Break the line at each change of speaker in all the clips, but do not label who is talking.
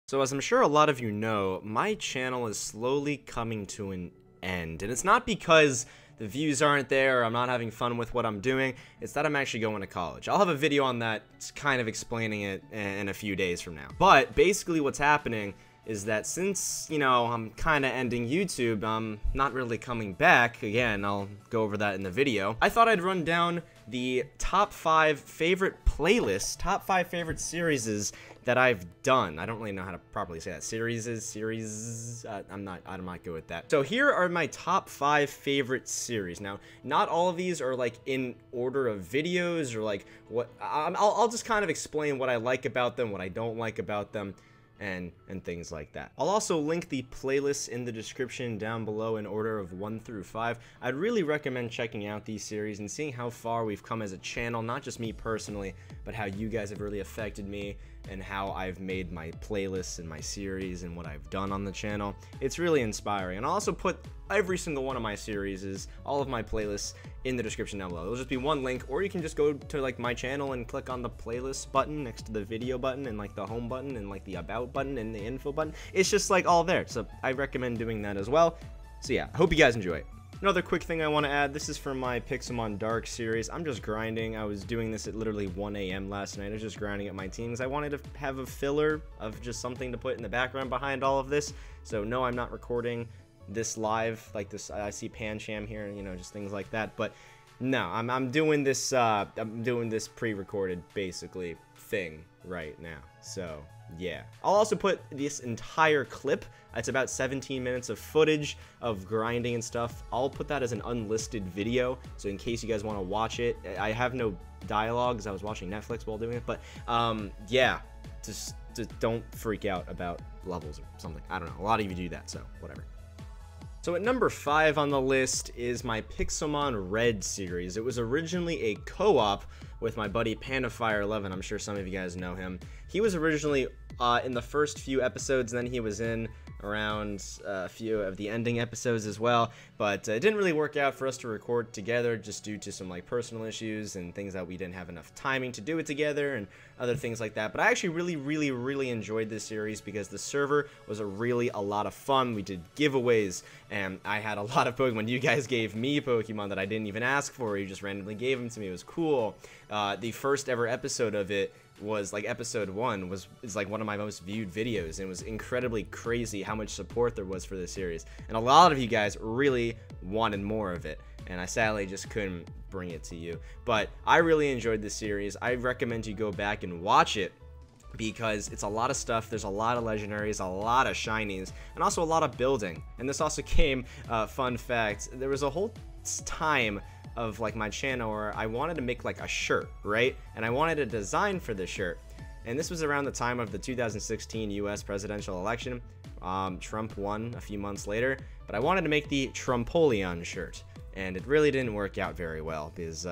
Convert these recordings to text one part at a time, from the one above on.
So as I'm sure a lot of you know, my channel is slowly coming to an end. And it's not because the views aren't there or I'm not having fun with what I'm doing, it's that I'm actually going to college. I'll have a video on that kind of explaining it in a few days from now. But basically what's happening is that since, you know, I'm kind of ending YouTube, I'm not really coming back. Again, I'll go over that in the video. I thought I'd run down the top 5 favorite playlists, top 5 favorite series that I've done. I don't really know how to properly say that. I'm not good with that. So here are my top 5 favorite series. Now, not all of these are like in order of videos or like what. I'll just kind of explain what I like about them, what I don't like about them, and things like that. I'll also link the playlists in the description down below in order of 1 through 5. I'd really recommend checking out these series and seeing how far we've come as a channel, not just me personally, but how you guys have really affected me and how I've made my playlists and my series and what I've done on the channel. It's really inspiring. And I'll also put every single one of my series, all of my playlists, in the description down below. It'll just be one link, or you can just go to like my channel and click on the playlist button next to the video button and like the home button and like the about button and the info button. It's just like all there. So I recommend doing that as well. So yeah, I hope you guys enjoy it. Another quick thing I want to add, this is from my Pixelmon Dark series. I'm just grinding. I was doing this at literally 1 AM last night. I was just grinding at my teams. I wanted to have a filler of just something to put in the background behind all of this. So no, I'm not recording this live like this. I see Pancham here, you know, just things like that. But no, I'm doing this pre-recorded basically thing right now. So yeah, I'll also put this entire clip. It's about 17 minutes of footage of grinding and stuff. I'll put that as an unlisted video, so in case you guys want to watch it. I have no dialogue because I was watching Netflix while doing it, but yeah, just don't freak out about levels or something. I don't know, a lot of you do that, so whatever. So at number 5 on the list is my Pixelmon Red series. It was originally a co-op with my buddy Pandafire11. I'm sure some of you guys know him. He was originally in the first few episodes, then he was in around a few of the ending episodes as well, but it didn't really work out for us to record together just due to some like personal issues and things that we didn't have enough timing to do it together and other things like that. But I actually really enjoyed this series because the server was a lot of fun. We did giveaways and I had a lot of Pokemon. You guys gave me Pokemon that I didn't even ask for. You just randomly gave them to me. It was cool. The first ever episode of it was like episode 1 is like one of my most viewed videos, and it was incredibly crazy how much support there was for this series, and a lot of you guys really wanted more of it, and I sadly just couldn't bring it to you. But I really enjoyed this series. I recommend you go back and watch it because it's a lot of stuff. There's a lot of legendaries, a lot of shinies, and also a lot of building. And this also came, fun fact, there was a whole time of like my channel where I wanted to make like a shirt, right? And I wanted a design for the shirt. And this was around the time of the 2016 US presidential election. Trump won a few months later, but I wanted to make the Trumpolion shirt. And it really didn't work out very well because,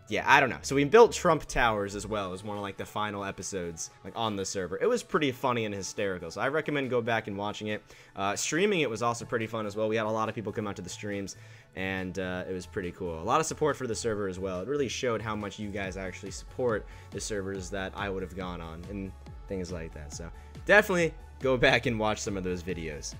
yeah, I don't know. So we built Trump Towers as well as one of like the final episodes like on the server. It was pretty funny and hysterical, so I recommend go back and watching it. Streaming it was also pretty fun as well. We had a lot of people come out to the streams, and it was pretty cool. A lot of support for the server as well. It really showed how much you guys actually support the servers that I would have gone on and things like that. So definitely go back and watch some of those videos.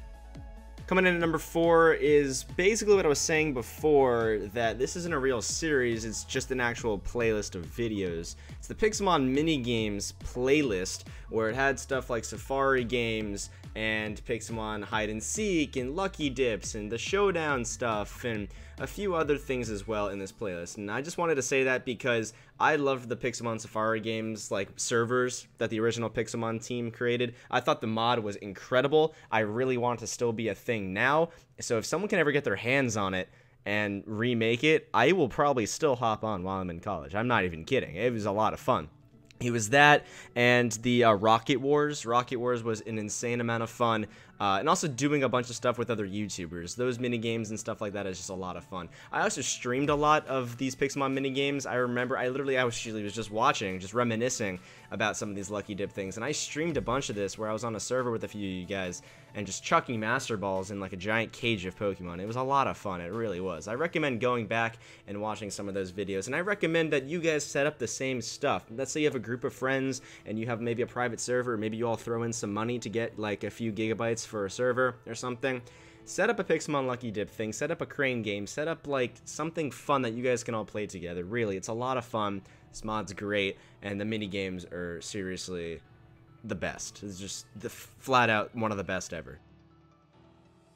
Coming in at number 4 is basically what I was saying before, that this isn't a real series, it's just an actual playlist of videos. It's the Pixelmon Minigames playlist, where it had stuff like Safari games and Pixelmon Hide and Seek and Lucky Dips and the Showdown stuff and a few other things as well in this playlist. And I just wanted to say that because I loved the Pixelmon Safari games like servers that the original Pixelmon team created. I thought the mod was incredible. I really want it to still be a thing now. So if someone can ever get their hands on it and remake it, I will probably still hop on while I'm in college. I'm not even kidding. It was a lot of fun. It was that and the Rocket Wars. Rocket Wars was an insane amount of fun. And also doing a bunch of stuff with other YouTubers. Those minigames and stuff like that is just a lot of fun. I also streamed a lot of these Pixelmon minigames. I remember I was just watching, just reminiscing about some of these Lucky Dip things, and I streamed a bunch of this where I was on a server with a few of you guys and just chucking Master Balls in like a giant cage of Pokemon. It was a lot of fun, it really was. I recommend going back and watching some of those videos, and I recommend that you guys set up the same stuff. Let's say you have a group of friends and you have maybe a private server, maybe you all throw in some money to get like a few gigabytes for a server or something. Set up a Pixelmon Lucky Dip thing, set up a crane game, set up like something fun that you guys can all play together. Really, it's a lot of fun. This mod's great, and the mini games are seriously the best. It's just flat out one of the best ever.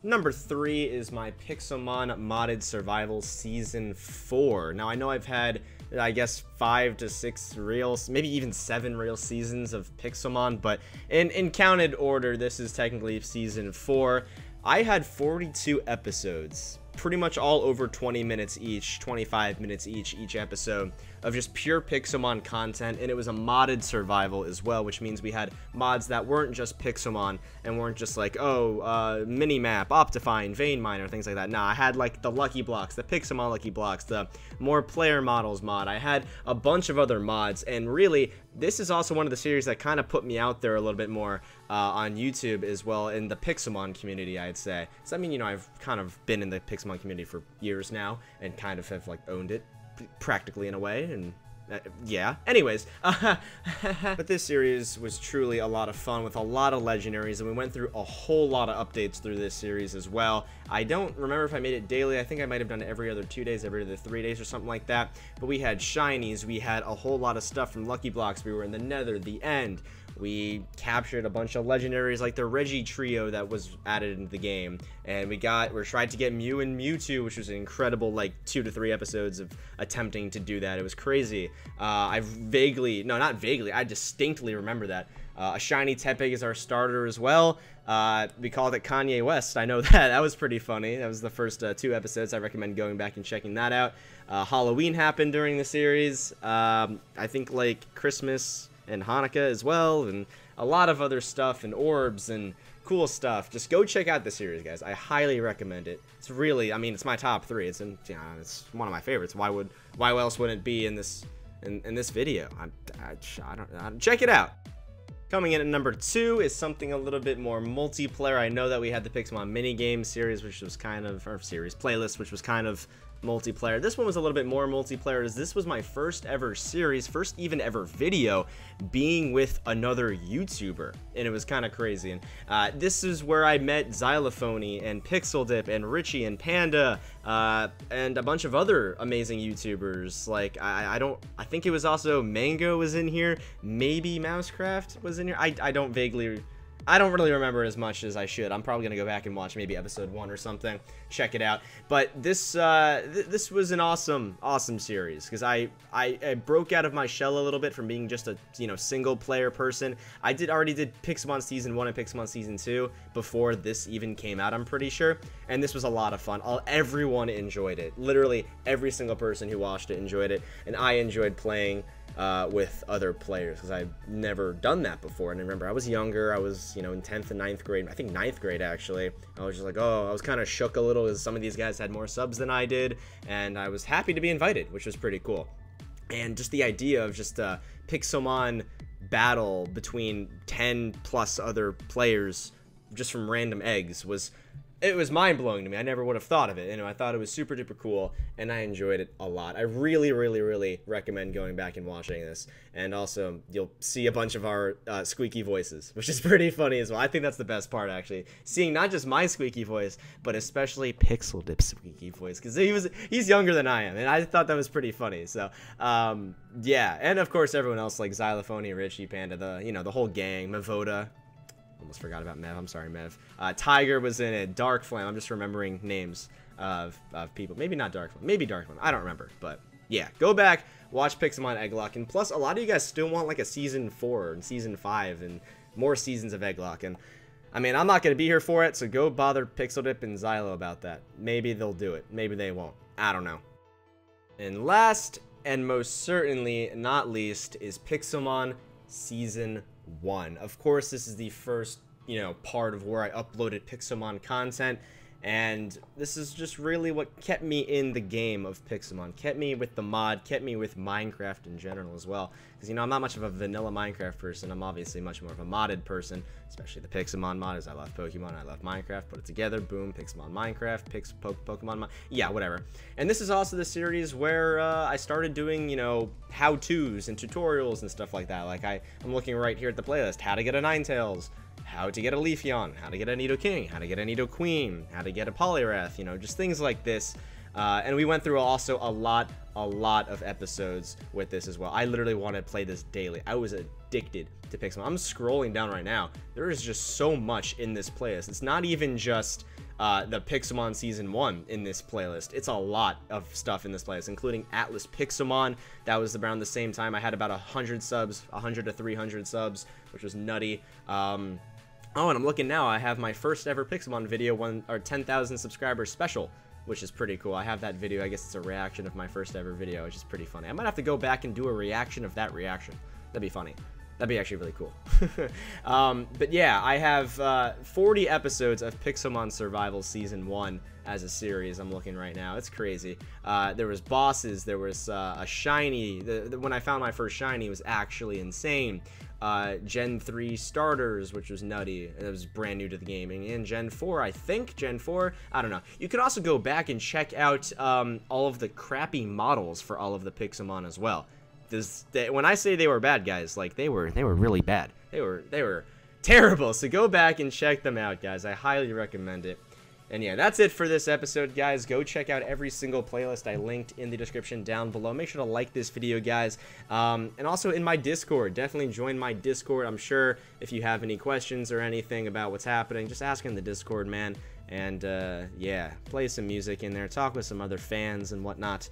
Number 3 is my Pixelmon Modded Survival Season 4. Now, I know I've had, I guess, 5 to 6 real, maybe even 7 real seasons of Pixelmon, but in counted order, this is technically Season 4. I had 42 episodes, pretty much all over 20 minutes each, 25 minutes each episode, of just pure Pixelmon content, and it was a modded survival as well, which means we had mods that weren't just Pixelmon and weren't just like, oh, Minimap, Optifine, Vein Miner, things like that. Nah, I had like the Lucky Blocks, the Pixelmon Lucky Blocks, the More Player Models mod. I had a bunch of other mods, and really, this is also one of the series that kind of put me out there a little bit more on YouTube as well, in the Pixelmon community, I'd say. So, I mean, you know, I've kind of been in the Pixelmon community for years now, and kind of have, like, owned it, practically in a way, and yeah. Anyways, but this series was truly a lot of fun with a lot of legendaries, and we went through a whole lot of updates through this series as well. I don't remember if I made it daily. I think I might have done it every other 2 days, every other 3 days or something like that. But we had shinies, we had a whole lot of stuff from Lucky Blocks, we were in the Nether, the End. We captured a bunch of legendaries like the Reggie trio that was added into the game, and we tried to get Mew and Mewtwo, which was an incredible like 2 to 3 episodes of attempting to do that. It was crazy. I distinctly remember that. A shiny Tepig is our starter as well. We called it Kanye West. I know that was pretty funny. That was the first 2 episodes. I recommend going back and checking that out. Halloween happened during the series. I think like Christmas and Hanukkah as well, and a lot of other stuff, and orbs and cool stuff. Just go check out the series, guys. I highly recommend it. It's really, I mean, it's my top 3. It's it's one of my favorites. Why else wouldn't it be in this video? I don't check it out. Coming in at number 2 is something a little bit more multiplayer. I know that we had the Pixelmon Minigames series, which was kind of, or series playlist, which was kind of multiplayer. This one was a little bit more multiplayer, as this was my first ever series, first even ever video being with another YouTuber, and it was kind of crazy. And this is where I met Xylophony and Pixel Dip and Richie and Panda and a bunch of other amazing YouTubers. Like I think it was also Mango was in here, maybe Mousecraft was in here. I don't really remember as much as I should. I'm probably gonna go back and watch maybe episode 1 or something, check it out. But this this was an awesome series, because I broke out of my shell a little bit from being just a single player person. I already did Pixelmon Season 1 and Pixelmon Season 2 before this even came out, I'm pretty sure, and this was a lot of fun. Everyone enjoyed it. Literally every single person who watched it enjoyed it, and I enjoyed playing with other players, because I've never done that before. And I remember I was younger, I was in 10th and 9th grade, I think 9th grade actually. I was just like, oh, I was kind of shook a little, because some of these guys had more subs than I did, and I was happy to be invited, which was pretty cool. And just the idea of just a Pixelmon battle between 10 plus other players just from random eggs was mind-blowing to me. I never would have thought of it. I thought it was super duper cool, and I enjoyed it a lot. I really recommend going back and watching this. And also, you'll see a bunch of our squeaky voices, which is pretty funny as well. I think that's the best part, actually. Seeing not just my squeaky voice, but especially Pixel Dip's squeaky voice, because he's younger than I am, and I thought that was pretty funny. So, yeah. And of course, everyone else, like Xylophony, Richie, Panda, the whole gang, Mavoda. Almost forgot about Mev. I'm sorry, Mev. Tiger was in it. Dark Flame. I'm just remembering names of people. Maybe not Dark Flame. Maybe Dark Flame. I don't remember. But yeah, go back, watch Pixelmon Egglock. And plus, a lot of you guys still want like a Season 4 and Season 5 and more seasons of Egglock. And I mean, I'm not going to be here for it, so go bother Pixel Dip and Xylo about that. Maybe they'll do it. Maybe they won't. I don't know. And last and most certainly not least is Pixelmon Season 1. Of course, this is the first, part of where I uploaded Pixelmon content, And this is just really what kept me in the game of Pixelmon, kept me with the mod, kept me with Minecraft in general as well. Because, you know, I'm not much of a vanilla Minecraft person. I'm obviously much more of a modded person, especially the Pixelmon mod, as I love Pokemon, I love Minecraft. Put it together, boom, Pixelmon Minecraft, Pokemon, yeah, whatever. And this is also the series where I started doing, you know, how-tos and tutorials and stuff like that. Like, I'm looking right here at the playlist, how to get a Ninetales, how to get a Leafeon, how to get a Nidoking, how to get a Nidoqueen, how to get a Poliwrath, you know, just things like this. And we went through also a lot of episodes with this as well. I literally wanted to play this daily. I was addicted to Pixelmon. I'm scrolling down right now. There is just so much in this playlist. It's not even just the Pixelmon Season 1 in this playlist. It's a lot of stuff in this playlist, including Atlas Pixelmon. That was around the same time. I had about 100 subs, 100 to 300 subs, which was nutty. Oh, and I'm looking now, I have my first ever Pixelmon video, 10,000 subscribers special, which is pretty cool. I have that video, I guess it's a reaction of my first ever video, which is pretty funny. I might have to go back and do a reaction of that reaction. That'd be funny. That'd be actually really cool. But yeah, I have 40 episodes of Pixelmon Survival Season 1 as a series. I'm looking right now. It's crazy. There was bosses. There was a shiny. When I found my first shiny, it was actually insane. Gen 3 starters, which was nutty. It was brand new to the gaming. And Gen 4, I think. Gen 4, I don't know. You could also go back and check out all of the crappy models for all of the Pixelmon as well. When I say they were bad, guys, like they were really bad. They were terrible. So go back and check them out, guys. I highly recommend it. And yeah, that's it for this episode, guys. Go check out every single playlist I linked in the description down below. Make sure to like this video, guys. And also in my Discord, definitely join my Discord. I'm sure if you have any questions or anything about what's happening, just ask in the Discord, man. And yeah, play some music in there, talk with some other fans and whatnot.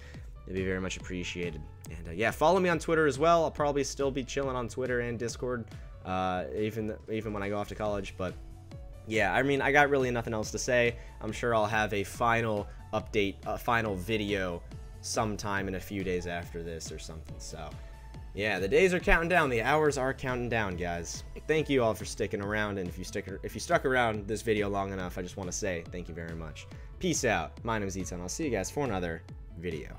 It'd be very much appreciated. And yeah, follow me on Twitter as well. I'll probably still be chilling on Twitter and Discord, even when I go off to college. But yeah, I mean, I got really nothing else to say. I'm sure I'll have a final update, a final video sometime in a few days after this or something. So yeah, the days are counting down, the hours are counting down, guys. Thank you all for sticking around, and if you stuck around this video long enough, I just want to say thank you very much. Peace out. My name is Eton. I'll see you guys for another video.